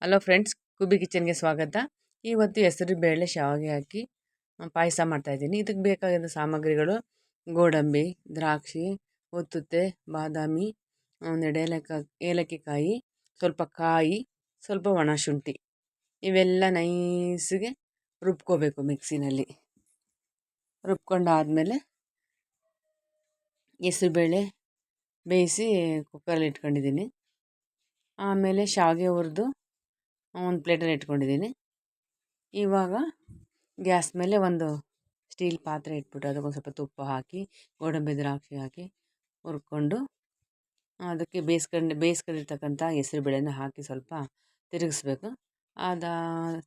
Hello friends, Kubi ಕಿಚನ್ಗೆ ಸ್ವಾಗತ. ಇವತ್ತು ಹೆಸರು ಬೇಳೆ ಶಾವಿಗೆ ಹಾಕಿ ಪಾಯಸ ಮಾಡ್ತಾಯಿದ್ದೀನಿ. ಇದಕ್ಕೆ ಬೇಕಾಗಿದ್ದ ಸಾಮಗ್ರಿಗಳು: ಗೋಡಂಬಿ, ದ್ರಾಕ್ಷಿ, ಒತ್ತುತ್ತೆ, ಬಾದಾಮಿ, ಒಂದೆರಡು ಏಲಕ್ಕಿ ಕಾಯಿ, ಸ್ವಲ್ಪ ಕಾಯಿ, ಸ್ವಲ್ಪ ಒಣ ಶುಂಠಿ. ಇವೆಲ್ಲ ನೈಸಿಗೆ ರುಬ್ಕೋಬೇಕು ಮಿಕ್ಸಿನಲ್ಲಿ. ರುಬ್ಕೊಂಡಾದಮೇಲೆ ಹೆಸರುಬೇಳೆ ಬೇಯಿಸಿ ಕುಕ್ಕರಲ್ಲಿ ಇಟ್ಕೊಂಡಿದ್ದೀನಿ. ಆಮೇಲೆ ಶಾವಿಗೆ ಹುರಿದು ಒಂದು ಪ್ಲೇಟಲ್ಲಿ ಇಟ್ಕೊಂಡಿದ್ದೀನಿ. ಇವಾಗ ಗ್ಯಾಸ್ ಮೇಲೆ ಒಂದು ಸ್ಟೀಲ್ ಪಾತ್ರೆ ಇಟ್ಬಿಟ್ಟು ಅದಕ್ಕೊಂದು ಸ್ವಲ್ಪ ತುಪ್ಪ ಹಾಕಿ ಗೋಡಂಬಿ ದ್ರಾಕ್ಷಿ ಹಾಕಿ ಹುರ್ಕೊಂಡು ಅದಕ್ಕೆ ಬೇಯಿಸ್ಕೊಂಡಿರ್ತಕ್ಕಂಥ ಹೆಸರುಬೇಳೆನ ಹಾಕಿ ಸ್ವಲ್ಪ ತಿರುಗಿಸ್ಬೇಕು.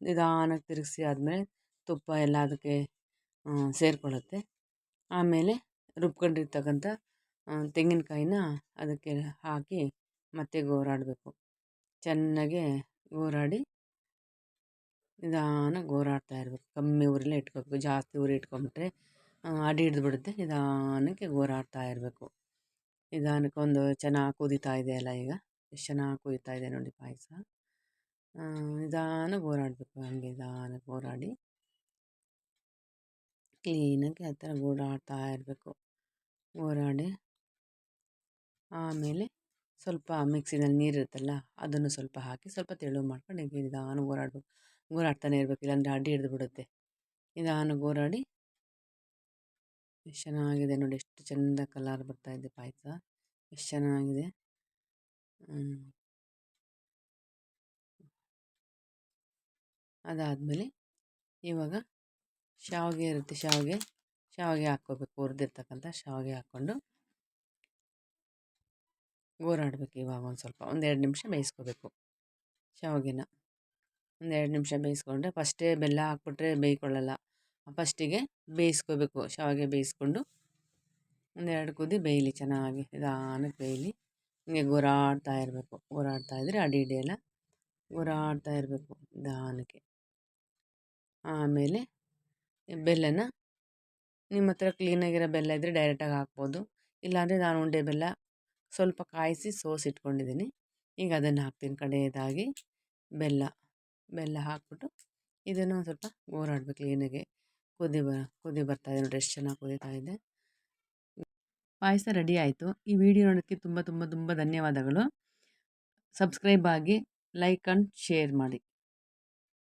ನಿಧಾನಕ್ಕೆ ತಿರುಗಿಸಿ ಆದಮೇಲೆ ತುಪ್ಪ ಎಲ್ಲ ಅದಕ್ಕೆ ಸೇರಿಕೊಳ್ಳುತ್ತೆ. ಆಮೇಲೆ ರುಬ್ಕೊಂಡಿರ್ತಕ್ಕಂಥ ತೆಂಗಿನಕಾಯಿನ ಅದಕ್ಕೆ ಹಾಕಿ ಮತ್ತೆ ಗೋರಾಡಬೇಕು. ಚೆನ್ನಾಗಿ ಗೋರಾಡಿ ನಿಧಾನಕ್ಕೆ ಗೋರಾಡ್ತಾ ಇರಬೇಕು. ಕಮ್ಮಿ ಉರಿಲೇ ಇಟ್ಕೋಬೇಕು. ಜಾಸ್ತಿ ಉರಿ ಇಟ್ಕೊಂಬಿಟ್ರೆ ಅಡಿ ಹಿಡಿದ್ಬಿಡುತ್ತೆ. ನಿಧಾನಕ್ಕೆ ಗೋರಾಡ್ತಾ ಇರಬೇಕು. ನಿಧಾನಕ್ಕೆ ಒಂದು ಚೆನ್ನಾಗಿ ಕುದೀತಾ ಇದೆಯಲ್ಲ, ಈಗ ಎಷ್ಟು ಚೆನ್ನಾಗಿ ಕುದೀತಾ ಇದೆ ನೋಡಿ ಪಾಯಸ. ನಿಧಾನಕ್ಕೆ ಗೋರಾಡಬೇಕು. ಹಂಗೆ ನಿಧಾನಕ್ಕೆ ಗೋರಾಡಿ ಕ್ಲೀನಾಗಿ ಆ ಥರ ಗೋರಾಡ್ತಾ ಇರಬೇಕು. ಗೋರಾಡಿ ಆಮೇಲೆ ಸ್ವಲ್ಪ ಮಿಕ್ಸಿನಲ್ಲಿ ನೀರಿರುತ್ತಲ್ಲ ಅದನ್ನು ಸ್ವಲ್ಪ ಹಾಕಿ ಸ್ವಲ್ಪ ತೆಳು ಮಾಡ್ಕೊಂಡು ಹೀಗೆ ನಿಧಾನ ಗೋರಾಡ್ತಾನೆ ಇರಬೇಕು. ಇಲ್ಲಾಂದರೆ ಅಡಿ ಹಿಡಿದು ಬಿಡುತ್ತೆ. ನಿಧಾನ ಗೋರಾಡಿ ಎಷ್ಟು ಚೆನ್ನಾಗಿದೆ ನೋಡಿ, ಎಷ್ಟು ಚೆಂದ ಕಲರ್ ಬರ್ತಾಯಿದೆ ಪಾಯಸ, ಎಷ್ಟು ಚೆನ್ನಾಗಿದೆ. ಅದಾದಮೇಲೆ ಇವಾಗ ಶಾವಿಗೆ ಇರುತ್ತೆ, ಶಾವಿಗೆ ಹಾಕ್ಕೋಬೇಕು. ಹುರಿದಿರ್ತಕ್ಕಂಥ ಶಾವಿಗೆ ಹಾಕ್ಕೊಂಡು ಗೋರಾಡಬೇಕು. ಇವಾಗ ಒಂದು 2 ನಿಮಿಷ ಬೇಯಿಸ್ಕೋಬೇಕು ಶಾವಿಗೆನ. ಒಂದು 2 ನಿಮಿಷ ಬೇಯಿಸ್ಕೊಂಡ್ರೆ, ಫಸ್ಟೇ ಬೆಲ್ಲ ಹಾಕ್ಬಿಟ್ರೆ ಬೇಯ್ಕೊಳ್ಳಲ್ಲ. ಫಸ್ಟಿಗೆ ಬೇಯಿಸ್ಕೋಬೇಕು. ಶಾವಿಗೆ ಬೇಯಿಸ್ಕೊಂಡು ಒಂದೆರಡು ಕುದಿ ಬೇಯಲಿ, ಚೆನ್ನಾಗಿ ನಿಧಾನಕ್ಕೆ ಬೇಯಲಿ. ಹಿಂಗೆ ಗೋರಾಡ್ತಾ ಇರಬೇಕು. ಗೋರಾಡ್ತಾ ಇದ್ದರೆ ಅಡಿ ಹಿಡಿಯಲ್ಲ. ಗೋರಾಡ್ತಾ ಇರಬೇಕು ನಿಧಾನಕ್ಕೆ. ಆಮೇಲೆ ಬೆಲ್ಲನ ನಿಮ್ಮ ಹತ್ರ ಕ್ಲೀನಾಗಿರೋ ಬೆಲ್ಲ ಇದ್ದರೆ ಡೈರೆಕ್ಟಾಗಿ ಹಾಕ್ಬೋದು. ಇಲ್ಲಾಂದರೆ ನಾನು ಉಂಡೆ ಬೆಲ್ಲ ಸ್ವಲ್ಪ ಕಾಯಿಸಿ ಸೋಸಿಟ್ಕೊಂಡಿದ್ದೀನಿ. ಈಗ ಅದನ್ನು ಹಾಕ್ತೀನಿ. ಕಡೆಯದಾಗಿ ಬೆಲ್ಲ ಹಾಕ್ಬಿಟ್ಟು ಇದನ್ನು ಒಂದು ಸ್ವಲ್ಪ ಗೋರಾಡಬೇಕು ಕ್ಲೀನಾಗಿ. ಕುದಿ ಬರ್ತಾ ಇದೆ ನೋಡಿ, ಎಷ್ಟು ಚೆನ್ನಾಗಿ ಕುದೀತಾ ಇದೆ. ಪಾಯಸ ರೆಡಿ ಆಯಿತು. ಈ ವಿಡಿಯೋ ನೋಡೋಕ್ಕೆ ತುಂಬ ತುಂಬ ತುಂಬ ಧನ್ಯವಾದಗಳು. ಸಬ್ಸ್ಕ್ರೈಬ್ ಆಗಿ, ಲೈಕ್ ಆ್ಯಂಡ್ ಶೇರ್ ಮಾಡಿ.